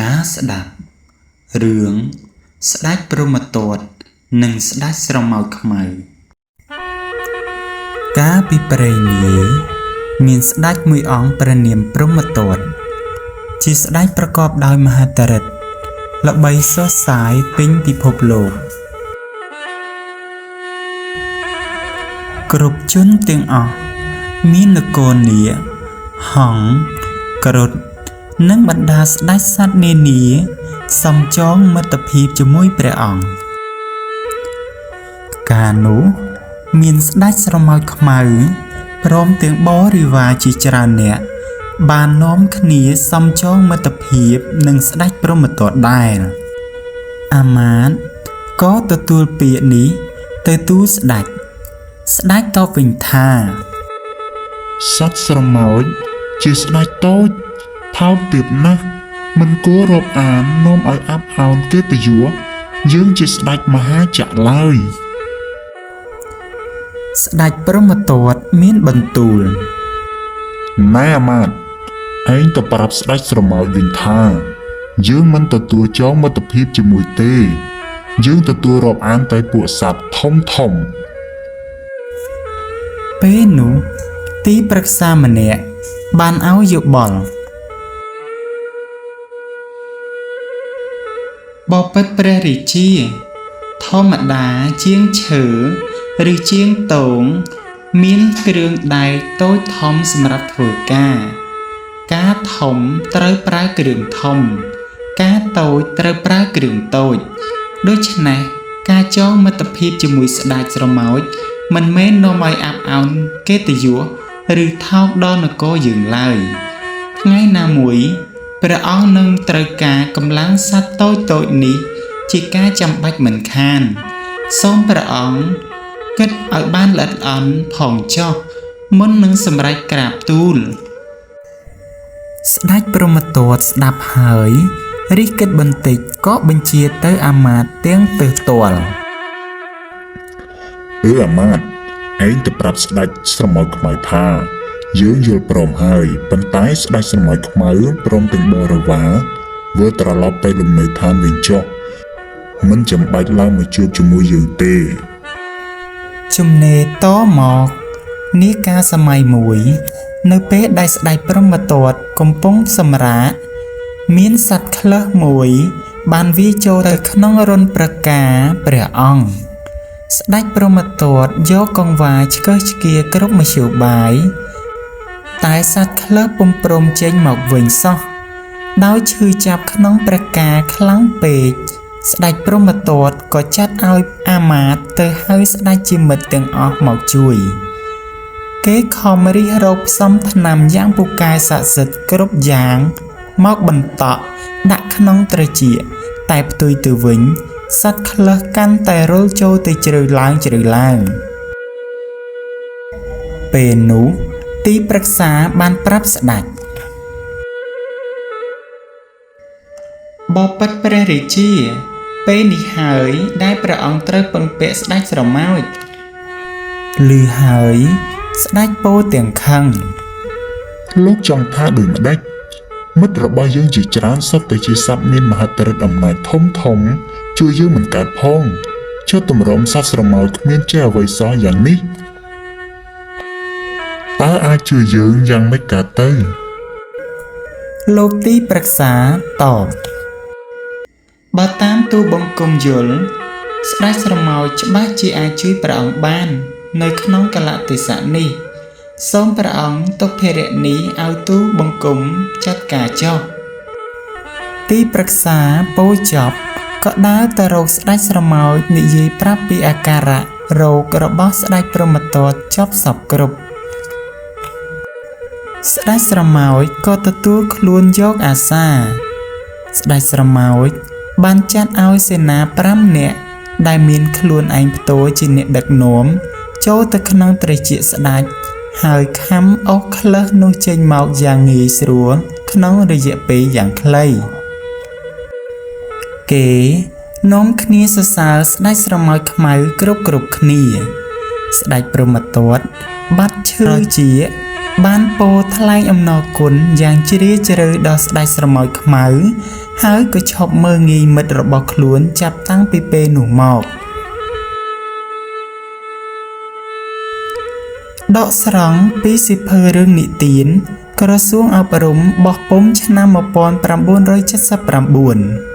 ការស្ដាប់រឿងស្ដេចព្រហ្មទត្តនិងស្ដេចស្រមោចខ្មៅកាលពីព្រេងនាយមានស្ដេចមួយអង្គព្រះនាមព្រហ្មទត្តជាស្ដេចប្រកបដោយមហិទ្ធិឫទ្ធិល្បីសុះសាយពេញពិភពលោកគ្រប់ជនទាំងអស់មាននគរនាគហង្សគ្រុឌនិងបណ្ដាស្ដេចសត្វនានាសំចងមិត្តភាពជាមួយព្រះអង្គកាលនោះមានស្ដេចស្រមោចខ្មៅព្រមទាំងបរិវារជាច្រើននាក់បាននាំគ្នាសំចងមិត្តភាពនឹងស្ដេចព្រហ្មទត្តដែរអាមាត្យក៏ទទួលពាក្យនេះទៅទូលស្ដេចតបវិញថាសត្វស្រមោចជាស្ដេចតូចថោកទាបណាស់មិនគួររាប់អាននាំឲ្យអាប់អោនកិត្តិយសយើងជាស្ដេចមហាចក្រឡើយស្ដេចព្រហ្មទត្តមានបន្ទូលណែអាមាត្យឯងទៅប្រាប់ស្ដេចស្រមោចវិញថាយើងមិនទទួលចងមិត្តភាពជាមួយទេយើងទទួលរាប់អានតែពួកសត្វធំពេលនោះទីប្រឹក្សាម្នាក់បានឲ្យយោបល់បបិទ្ធព្រះរាជាធម្មតាជាងឈើឬជាងតោងមានគ្រឿងដែកតូចធំសម្រាប់ធ្វើការធំត្រូវប្រើគ្រឿងធំការតូចត្រូវប្រើគ្រឿងតូចដូច្នេះការចងមិត្តភាពជាមួយស្ដេចស្រមោចមិនមែននាំឲ្យអាប់អោនកិត្តិយសឬថោកដល់នគរយើងឡើយថ្ងៃណាមួយព្រះអង្គនឹងត្រូវការកម្លាំងសត្វតូចនេះជាការចាំបាច់មិនខានសូមព្រះអង្គគិតឲ្យបានល្អិតល្អន់ផងចុះមុននឹងសម្រេចក្រាបទូលស្ដេចព្រហ្មទត្តស្ដាប់ហើយរិះគិតបន្តិចក៏បញ្ជាទៅអាមាត្យទាំងទើសទាល់អាមាត្យឯងទៅប្រាប់ស្ដេចស្រមោចខ្មៅថាយើងយល់ព្រមហើយប៉ុន្តែស្ដេចស្រមោចខ្មៅព្រមទាំងបរិវារវិលត្រឡប់ទៅលំនៅឋានវិញចុះមិនចាំបាច់ឡើងមកជួបជាមួយយើងទេជំនេរតមកនាកាលសម័យមួយនៅពេលដែលស្ដេចព្រហ្មទត្តកំពុងសម្រាកមានសត្វក្លើសមួយបានវាយចូលទៅក្នុងរន្ធប្រការព្រះអង្គស្ដេចព្រហ្មទត្តយកកង្វាឆ្កឹះឆ្កៀគ្រប់មធ្យោបាយតែសត្វក្លើសពុំព្រមចេញមកវិញសោះដោយឈឺចាប់ក្នុងព្រះការខ្លាំងពេកស្ដេចព្រហ្មទត្តក៏ចាត់ឲ្យអាមាត្យទៅហៅស្ដេចជាមិត្តទាំងអស់មកជួយគេខំរិះរកផ្សំថ្នាំយ៉ាងពូកែស័ក្តិសិទ្ធិគ្រប់យ៉ាងមកបន្តក់ដាក់ក្នុងត្រចៀកតែផ្ទុយទៅវិញសត្វក្លើសកាន់តែរុលចូលទៅជ្រៅឡើងពេលនោះទីប្រឹក្សាបានប្រាប់ស្ដេចបបិទ្ធព្រះរាជាពេលនេះហើយដែលព្រះអង្គត្រូវពឹងពាក់ស្ដេចស្រមោចឮហើយស្ដេចពោលទាំងខឹងលោកចង់ថាដូចម្ដេចមិត្តរបស់យើងជាច្រើនសុទ្ធតែជាសត្វមានមហិទ្ធិឫទ្ធិអំណាចធំជួយយើងមិនកើតផងចុះទម្រាំសត្វស្រមោចគ្មានចេះអ្វីសោះយ៉ាងនេះតើអាចជួយយើងយ៉ាងម៉េចកើតទៅលោកទីប្រឹក្សាតបបើតាមទូបង្គំយល់ស្ដេចស្រមោចច្បាស់ជាអាចជួយព្រះអង្គបាននៅក្នុងកលៈទេសៈនេះសូមព្រះអង្គទុកភារៈនេះឲ្យទូបង្គំចាត់ការចុះទីប្រឹក្សាពោលចប់ក៏ដើរទៅរកស្ដេចស្រមោចនិយាយប្រាប់ពីអាការៈរោគរបស់ស្ដេចព្រហ្មទត្តចប់សពគ្រប់ស្ដេចស្រមោចក៏ទទួលខ្លួនយកអាសាស្ដេចស្រមោចបានចាត់ឲ្យសេនា5នាក់ដែលមានខ្លួនឯងផ្ទាល់ជាអ្នកដឹកនាំចូលទៅក្នុងត្រចៀកស្ដេចហើយខំអុសក្លើសនោះចេញមកយ៉ាងងាយស្រួលក្នុងរយៈពេលយ៉ាងខ្លីគេនាំគ្នាសរសើរស្ដេចស្រមោចខ្មៅគ្រប់គ្នាស្ដេចព្រហ្មទត្តបាត់ឈើជាបានពោលថ្លែងអំណរគុណយ៉ាងជ្រាលជ្រៅដល់ស្ដេចស្រមោចខ្មៅ ហើយក៏ឈប់មើលងាយមិត្តរបស់ខ្លួនចាប់តាំងពីពេលនោះមកដកស្រង់ពីសៀវភៅរឿងនិទានក្រសួងអប់រំបោះពុម្ពឆ្នាំ1979